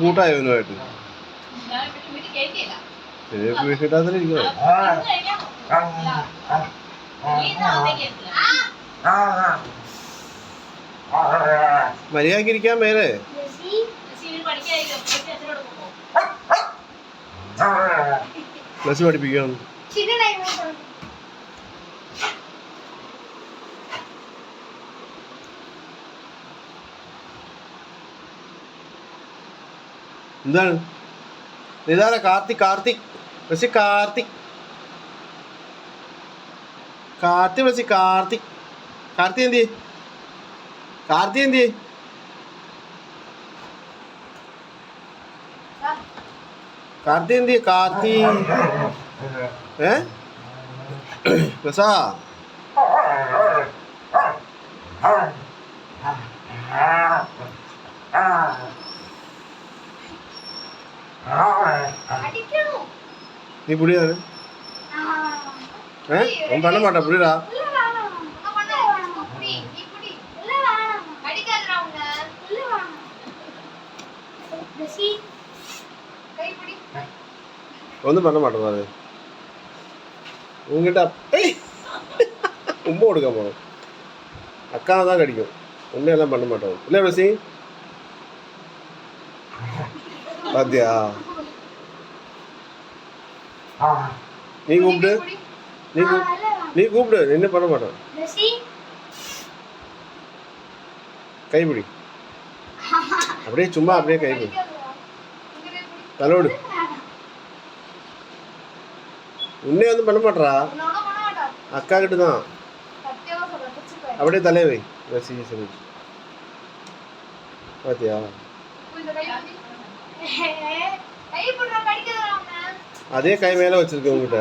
കൂട്ടായവനുമായിട്ട് വീട്ടിട്ടാത്തിരിക്കോ മര്യാദക്ക് ഇരിക്കാൻ മേലെ ബസ് പഠിപ്പിക്കണം. എന്താണ് ഇതാരാ? കാർത്തിക് ബസ് കാർത്തിക് ബസ് കാർത്തിക് എന്തി ബസാ നീ പുടിയാണ് അവൻ പറഞ്ഞ മാട്ടാ പുടിടാ. ഒന്നും പറഞ്ഞ മാട്ടോ അത് ഉങ്ങിട്ട ഉമ്മ കൊടുക്കാൻ പോണം. അക്കാതാ കടിക്കും. ഉണ്ണിയെല്ലാം പറഞ്ഞ മാട്ടോ ഇല്ലേ ബസി? അതെയാ നീ കൂപ്പിട് നിന്നെ പറഞ്ഞ മാട്ടോ. കൈപിടി அப்படியே சும்மா அப்படியே கைப்பிடி தலோடு. உன்னே வந்து பண்ண மாட்டா அக்கா கிட்ட தான். அப்படியே தலையை வை சொல்லி பாத்தியா? அதே கை மேல வச்சிருக்க உங்ககிட்ட.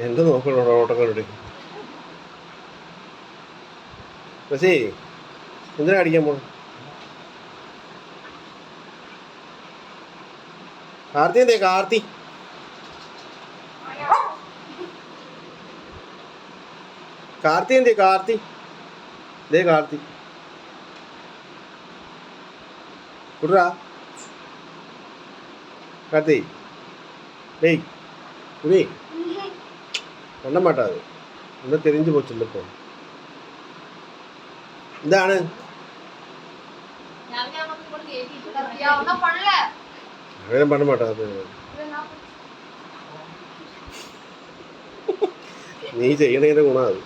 എന്ത് നോക്കണോ ഓട്ടക്കാരുടെ ബസേ എന്തിനാ അടിക്കാൻ പോണം? കാർത്തി എന്തേ? കാർത്തി എന്തേ? കാർത്തി കുടാ കാർത്തി டேய் குடி பண்ண மாட்டாது. இன்னும் தெரிஞ்சு போச்சு இல்லை. இப்போ എന്താണ് അങ്ങനെ பண்ண മാട്ടാ അത്. നീ ചെയ്യണതിന്റെ ഗുണം അത്.